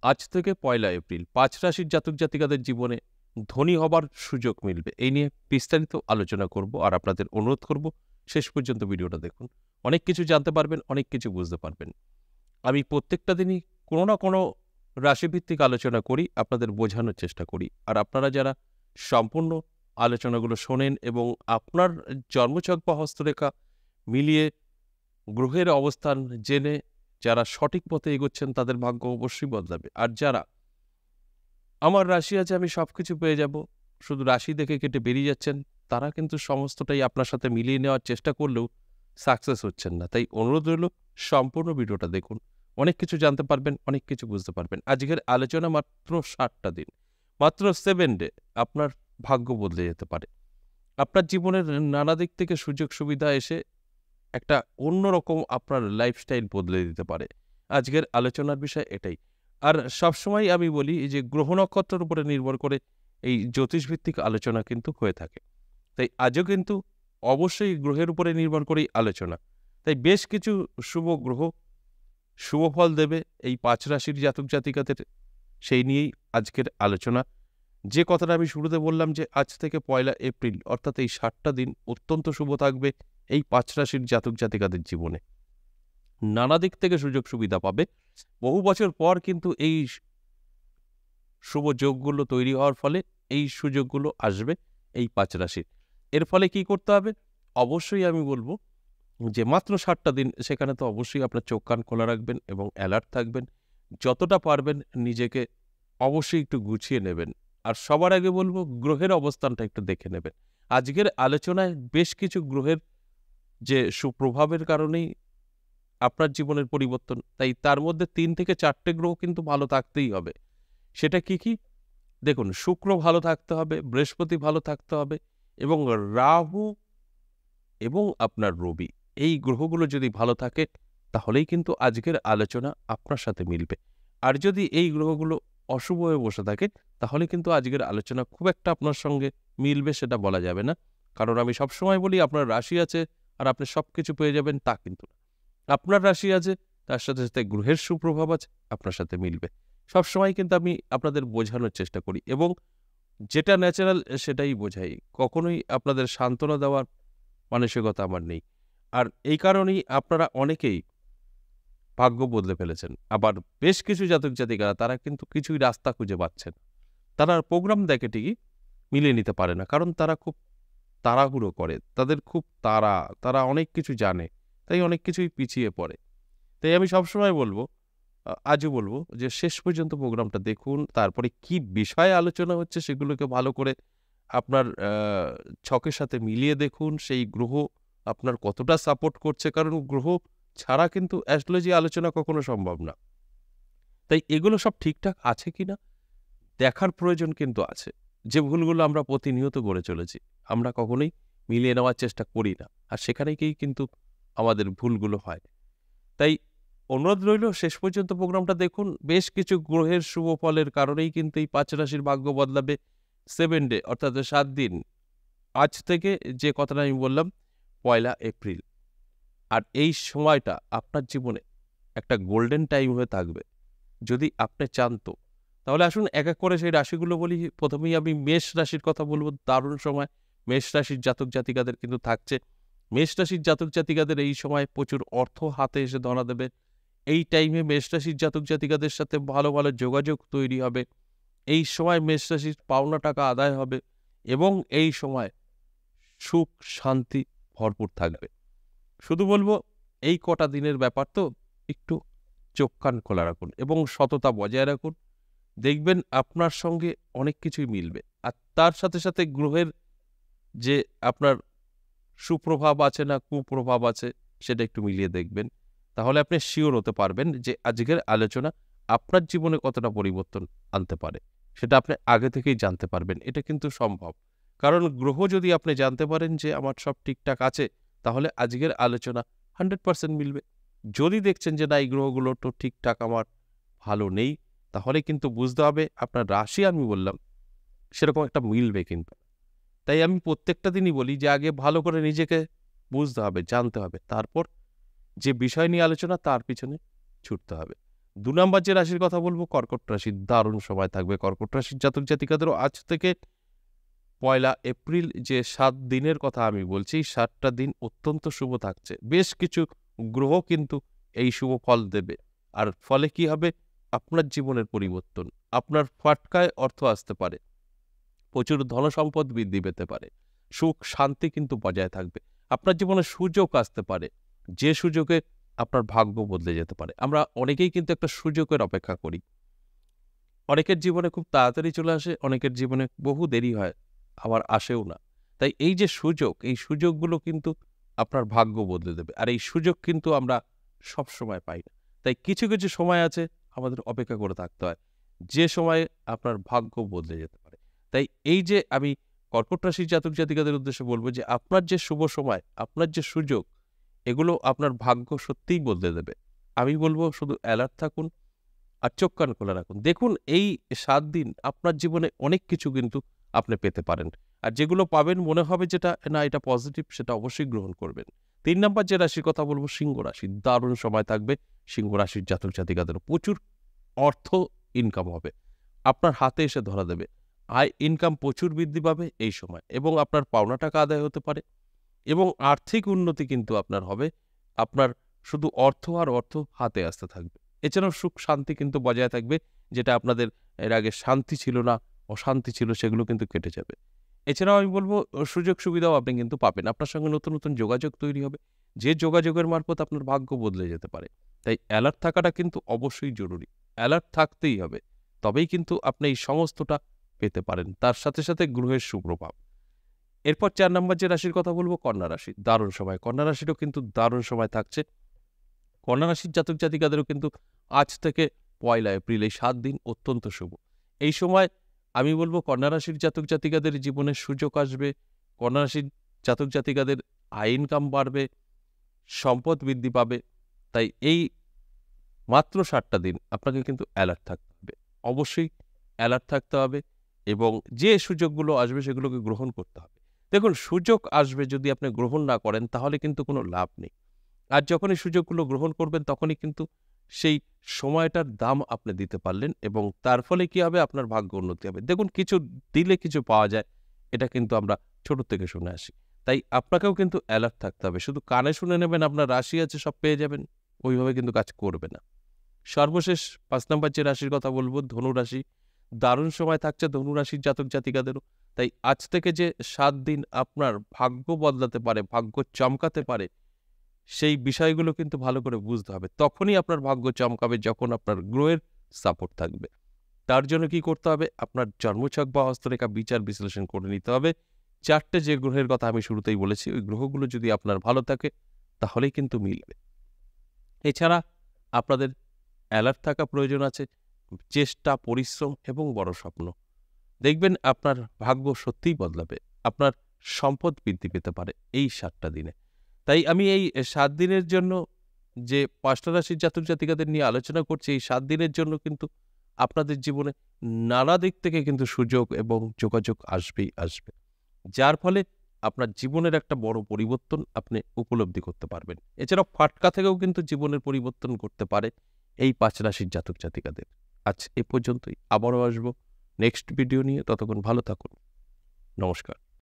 আজ থেকে ১লা এপ্রিল ৫ রাশির জাতক জাতিকাদের জীবনে ধনী হবার সুযোগ মিলবে। এই নিয়ে বিস্তারিত আলোচনা করব আর আপনাদের অনুরোধ করব শেষ পর্যন্ত ভিডিওটা দেখুন। অনেক কিছু জানতে পারবেন, অনেক কিছু বুঝতে পারবেন। আমি প্রত্যেকটা দিনই কোনো না কোনো রাশিভিত্তিক আলোচনা করি, আপনাদের বোঝানোর চেষ্টা করি। আর আপনারা যারা সম্পূর্ণ আলোচনাগুলো শোনেন এবং আপনার জন্মছক বা হস্তরেখা মিলিয়ে গ্রহের অবস্থান জেনে যারা সঠিক পথে এগোচ্ছেন তাদের ভাগ্য অবশ্যই বদলাবে। আর যারা আমার রাশি আছে আমি সবকিছু পেয়ে যাব, শুধু রাশি দেখে কেটে বেরিয়ে যাচ্ছেন, তারা কিন্তু সমস্তটাই আপনার সাথে মিলিয়ে নেওয়ার চেষ্টা করলেও সাকসেস হচ্ছেন না। তাই অনুরোধ রইল সম্পূর্ণ ভিডিওটা দেখুন। অনেক কিছু জানতে পারবেন, অনেক কিছু বুঝতে পারবেন। আজকের আলোচনা মাত্র ৭টা দিন, মাত্র 7 ডে আপনার ভাগ্য বদলে যেতে পারে। আপনার জীবনের নানা দিক থেকে সুযোগ সুবিধা এসে একটা অন্যরকম আপনার লাইফস্টাইল বদলে দিতে পারে। আজকের আলোচনার বিষয় এটাই। আর সবসময় আমি বলি এই যে গ্রহ নক্ষত্রের উপরে নির্ভর করে এই জ্যোতিষভিত্তিক আলোচনা কিন্তু হয়ে থাকে। তাই আজও কিন্তু অবশ্যই গ্রহের উপরে নির্ভর করেই আলোচনা। তাই বেশ কিছু শুভ গ্রহ শুভ ফল দেবে এই ৫ রাশির জাতক জাতিকাদের, সেই নিয়েই আজকের আলোচনা। যে কথাটা আমি শুরুতে বললাম যে আজ থেকে ১লা এপ্রিল অর্থাৎ এই ৭টা দিন অত্যন্ত শুভ থাকবে এই ৫ রাশির জাতক জাতিকাদের জীবনে। নানা দিক থেকে সুযোগ সুবিধা পাবে। বহু বছর পর কিন্তু এই শুভ যোগগুলো তৈরি হওয়ার ফলে এই সুযোগগুলো আসবে এই ৫ রাশির। এর ফলে কি করতে হবে? অবশ্যই আমি বলব যে মাত্র ৭টা দিন, সেখানে তো অবশ্যই আপনার চোখ কান খোলা রাখবেন এবং অ্যালার্ট থাকবেন। যতটা পারবেন নিজেকে অবশ্যই একটু গুছিয়ে নেবেন। আর সবার আগে বলব গ্রহের অবস্থানটা একটু দেখে নেবেন। আজকের আলোচনায় বেশ কিছু গ্রহের যে সুপ্রভাবের কারণেই আপনার জীবনের পরিবর্তন, তাই তার মধ্যে ৩ থেকে ৪টে গ্রহ কিন্তু ভালো থাকতেই হবে। সেটা কি, কি? দেখুন, শুক্র ভালো থাকতে হবে, বৃহস্পতি ভালো থাকতে হবে এবং রাহু এবং আপনার রবি, এই গ্রহগুলো যদি ভালো থাকে তাহলেই কিন্তু আজকের আলোচনা আপনার সাথে মিলবে। আর যদি এই গ্রহগুলো অশুভ হয়ে বসে থাকে তাহলে কিন্তু আজকের আলোচনা খুব একটা আপনার সঙ্গে মিলবে সেটা বলা যাবে না। কারণ আমি সবসময় বলি আপনার রাশি আছে আর আপনি সবকিছু পেয়ে যাবেন, তা কিন্তু না। আপনার রাশি আছে, তার সাথে সাথে গ্রহের সুপ্রভাব আছে, আপনার সাথে মিলবে। সবসময় কিন্তু আমি আপনাদের বোঝানোর চেষ্টা করি এবং যেটা ন্যাচারাল সেটাই বোঝাই। কখনোই আপনাদের সান্ত্বনা দেওয়ার মানসিকতা আমার নেই। আর এই কারণেই আপনারা অনেকেই ভাগ্য বদলে ফেলেছেন। আবার বেশ কিছু জাতক জাতিকারা তারা কিন্তু কিছুই রাস্তা খুঁজে পাচ্ছেন। তারা প্রোগ্রাম দেখে ঠিকই, মিলিয়ে নিতে পারে না। কারণ তারা খুব তাড়াহুড়ো করে। তাদের খুব তারা অনেক কিছু জানে। তাই অনেক কিছুই পিছিয়ে পড়ে। তাই আমি সবসময় বলব, আজও বলব যে শেষ পর্যন্ত প্রোগ্রামটা দেখুন। তারপরে কি বিষয়ে আলোচনা হচ্ছে সেগুলোকে ভালো করে আপনার ছকের সাথে মিলিয়ে দেখুন। সেই গ্রহ আপনার কতটা সাপোর্ট করছে। কারণ গ্রহ ছাড়া কিন্তু অ্যাস্ট্রোলজি আলোচনা কখনো সম্ভব না। তাই এগুলো সব ঠিকঠাক আছে কিনা দেখার প্রয়োজন কিন্তু আছে। যে ভুলগুলো আমরা প্রতিনিয়ত গড়ে চলেছি, আমরা কখনোই মিলিয়ে নেওয়ার চেষ্টা করি না। আর সেখানেই কিন্তু আমাদের ভুলগুলো হয়। তাই অনুরোধ রইল শেষ পর্যন্ত প্রোগ্রামটা দেখুন। বেশ কিছু গ্রহের শুভ ফলের কারণেই কিন্তু এই ৫ রাশির ভাগ্য বদলাবে 7 ডে অর্থাৎ ৭ দিন। আজ থেকে যে কথাটা আমি বললাম ১লা এপ্রিল। আর এই সময়টা আপনার জীবনে একটা গোল্ডেন টাইম হয়ে থাকবে। যদি আপনি চান তো। তাহলে আসুন এক, এক করে সেই রাশিগুলো বলি। প্রথমেই আমি মেষ রাশির কথা বলব। দারুণ সময় মেষ রাশির জাতক জাতিকাদের কিন্তু থাকছে। মেষ রাশির জাতক জাতিকাদের এই সময় প্রচুর অর্থ হাতে এসে ধরা দেবে। এই টাইমে মেষ রাশির জাতক জাতিকাদের সাথে ভালো, ভালো যোগাযোগ তৈরি হবে। এই সময় মেষ রাশির পাওনা টাকা আদায় হবে এবং এই সময় সুখ শান্তি ভরপুর থাকবে। শুধু বলব এই কটা দিনের ব্যাপার তো, একটু চোখ কান খোলা রাখুন এবং সততা বজায় রাখুন। দেখবেন আপনার সঙ্গে অনেক কিছুই মিলবে। আর তার সাথে সাথে গ্রহের যে আপনার সুপ্রভাব আছে না কুপ্রভাব আছে সেটা একটু মিলিয়ে দেখবেন। তাহলে আপনি সিওর হতে পারবেন যে আজকের আলোচনা আপনার জীবনে কতটা পরিবর্তন আনতে পারে। সেটা আপনি আগে থেকেই জানতে পারবেন। এটা কিন্তু সম্ভব। কারণ গ্রহ যদি আপনি জানতে পারেন যে আমার সব ঠিকঠাক আছে, তাহলে আজকের আলোচনা 100% মিলবে। যদি দেখছেন যে না এই গ্রহগুলো তো ঠিকঠাক আমার ভালো নেই, তাহলে কিন্তু বুঝতে হবে আপনার রাশি আমি বললাম সেরকম একটা মিলবে কিন্তু। তাই আমি প্রত্যেকটা দিনই বলি যে আগে ভালো করে নিজেকে বুঝতে হবে, জানতে হবে। তারপর যে বিষয় নিয়ে আলোচনা তার পিছনে ছুটতে হবে। 2 নাম্বার যে রাশির কথা বলবো কর্কট রাশি। দারুণ সময় থাকবে কর্কট রাশির জাতক জাতিকাদেরও। আজ থেকে 1 এপ্রিল যে 7 দিনের কথা আমি বলছি, 7টা দিন অত্যন্ত শুভ থাকছে। বেশ কিছু গ্রহ কিন্তু এই শুভ ফল দেবে। আর ফলে কি হবে? আপনার জীবনের পরিবর্তন। আপনার ফাটকায় অর্থ আসতে পারে। প্রচুর ধনসম্পদ বৃদ্ধি পেতে পারে। সুখ শান্তি কিন্তু বজায় থাকবে। আপনার জীবনে সুযোগ আসতে পারে, যে সুযোগে আপনার ভাগ্য বদলে যেতে পারে। আমরা অনেকেই কিন্তু একটা সুযোগের অপেক্ষা করি। অনেকের জীবনে খুব তাড়াতাড়ি চলে আসে, অনেকের জীবনে বহু দেরি হয়, আবার আসেও না। তাই এই যে সুযোগ, এই সুযোগগুলো কিন্তু আপনার ভাগ্য বদলে দেবে। আর এই সুযোগ কিন্তু আমরা সবসময় পাই না। তাই কিছু, কিছু সময় আছে আমাদের অপেক্ষা করে থাকতে হয়, যে সময়ে আপনার ভাগ্য বদলে যেতে পারে। তাই এই যে আমি কর্কট রাশির জাতক জাতিকাদের উদ্দেশ্যে বলব যে আপনার যে শুভ সময়, আপনার যে সুযোগ, এগুলো আপনার ভাগ্য সত্যিই বদলে দেবে। আমি বলব শুধু অ্যালার্ট থাকুন আর চোখ কান খোলা রাখুন। দেখুন এই ৭ দিন আপনার জীবনে অনেক কিছু কিন্তু আপনি পেতে পারেন। আর যেগুলো পাবেন মনে হবে যেটা না এটা পজিটিভ, সেটা অবশ্যই গ্রহণ করবেন। ৩ নাম্বার যে রাশির কথা বলব সিংহ রাশি। দারুণ সময় থাকবে সিংহ রাশির জাতক জাতিকাদের। প্রচুর অর্থ ইনকাম হবে। আপনার হাতে এসে ধরা দেবে। আয় ইনকাম প্রচুর বৃদ্ধি পাবে এই সময় এবং আপনার পাওনা টাকা আদায় হতে পারে এবং আর্থিক উন্নতি কিন্তু আপনার হবে। আপনার শুধু অর্থ আর অর্থ হাতে আসতে থাকবে। এছাড়াও সুখ শান্তি কিন্তু বজায় থাকবে, যেটা আপনাদের এর আগে শান্তি ছিল না, অশান্তি ছিল, সেগুলো কিন্তু কেটে যাবে। এছাড়াও আমি বলব সুযোগ সুবিধাও আপনি কিন্তু পাবেন। আপনার সঙ্গে নতুন, নতুন যোগাযোগ তৈরি হবে। যে যোগাযোগের মারফত আপনার ভাগ্য বদলে যেতে পারে। তাই অ্যালার্ট থাকাটা কিন্তু অবশ্যই জরুরি। অ্যালার্ট থাকতেই হবে। তবেই কিন্তু আপনি এই সমস্তটা পেতে পারেন। তার সাথে, সাথে গ্রহের সুপ্রভাব। এরপর ৪ নাম্বার যে রাশির কথা বলব কন্যা রাশি। দারুণ সময়। কন্যা রাশিরও কিন্তু দারুণ সময় থাকছে। কন্যা রাশির জাতক জাতিকাদেরও কিন্তু আজ থেকে 1 এপ্রিল এই ৭ দিন অত্যন্ত শুভ। এই সময় আমি বলব কন্যা রাশির জাতক জাতিকাদের জীবনে সুযোগ আসবে। কন্যা রাশির জাতক জাতিকাদের আয় ইনকাম বাড়বে, সম্পদ বৃদ্ধি পাবে। তাই এই মাত্র ৭টা দিন আপনাকে কিন্তু অ্যালার্ট থাকতে হবে। অবশ্যই অ্যালার্ট থাকতে হবে এবং যে সুযোগগুলো আসবে সেগুলোকে গ্রহণ করতে হবে। দেখুন সুযোগ আসবে, যদি আপনি গ্রহণ না করেন তাহলে কিন্তু কোনো লাভ নেই। আর যখনই সুযোগগুলো গ্রহণ করবেন তখনই কিন্তু সেই সময়টার দাম আপনি দিতে পারলেন এবং তার ফলে কি হবে? আপনার ভাগ্য উন্নতি হবে। দেখুন কিছু দিলে কিছু পাওয়া যায়, এটা কিন্তু আমরা ছোট থেকে শুনে আসি। তাই আপনাকেও কিন্তু অ্যালার্ট থাকতে হবে। শুধু কানে শুনে নেবেন আপনার রাশি আছে সব পেয়ে যাবেন, ওইভাবে কিন্তু কাজ করবে না। সর্বশেষ ৫ নাম্বার যে রাশির কথা বলব ধনু রাশি। দারুণ সময় থাকছে ধনু রাশির জাতক জাতিকাদেরও। তাই আজ থেকে যে ৭ দিন আপনার ভাগ্য বদলাতে পারে, ভাগ্য চমকাতে পারে, সেই বিষয়গুলো কিন্তু ভালো করে বুঝতে হবে। তখনই আপনার ভাগ্য চমকাবে যখন আপনার গ্রহের সাপোর্ট থাকবে। তার জন্য কি করতে হবে? আপনার জন্মছক বা হস্তরেখা বিচার বিশ্লেষণ করে নিতে হবে। ৪টে যে গ্রহের কথা আমি শুরুতেই বলেছি, ওই গ্রহগুলো যদি আপনার ভালো থাকে তাহলেই কিন্তু মিলবে। এছাড়া আপনাদের অ্যালার্ট থাকা প্রয়োজন আছে। চেষ্টা, পরিশ্রম এবং বড় স্বপ্ন। দেখবেন আপনার ভাগ্য সত্যিই বদলাবে। আপনার সম্পদ বৃদ্ধি পেতে পারে এই ৭টা দিনে। তাই আমি এই ৭ দিনের জন্য যে ৫টা রাশির জাতক জাতিকাদের নিয়ে আলোচনা করছি, এই ৭ দিনের জন্য কিন্তু আপনাদের জীবনে নানা দিক থেকে কিন্তু সুযোগ এবং যোগাযোগ আসবেই আসবে। যার ফলে আপনার জীবনের একটা বড় পরিবর্তন আপনি উপলব্ধি করতে পারবেন। এছাড়াও ফাটকা থেকেও কিন্তু জীবনের পরিবর্তন করতে পারে এই ৫ রাশির জাতক জাতিকাদের। আজ এ পর্যন্তই। আবারও আসবো নেক্সট ভিডিও নিয়ে। ততক্ষণ ভালো থাকুন। নমস্কার।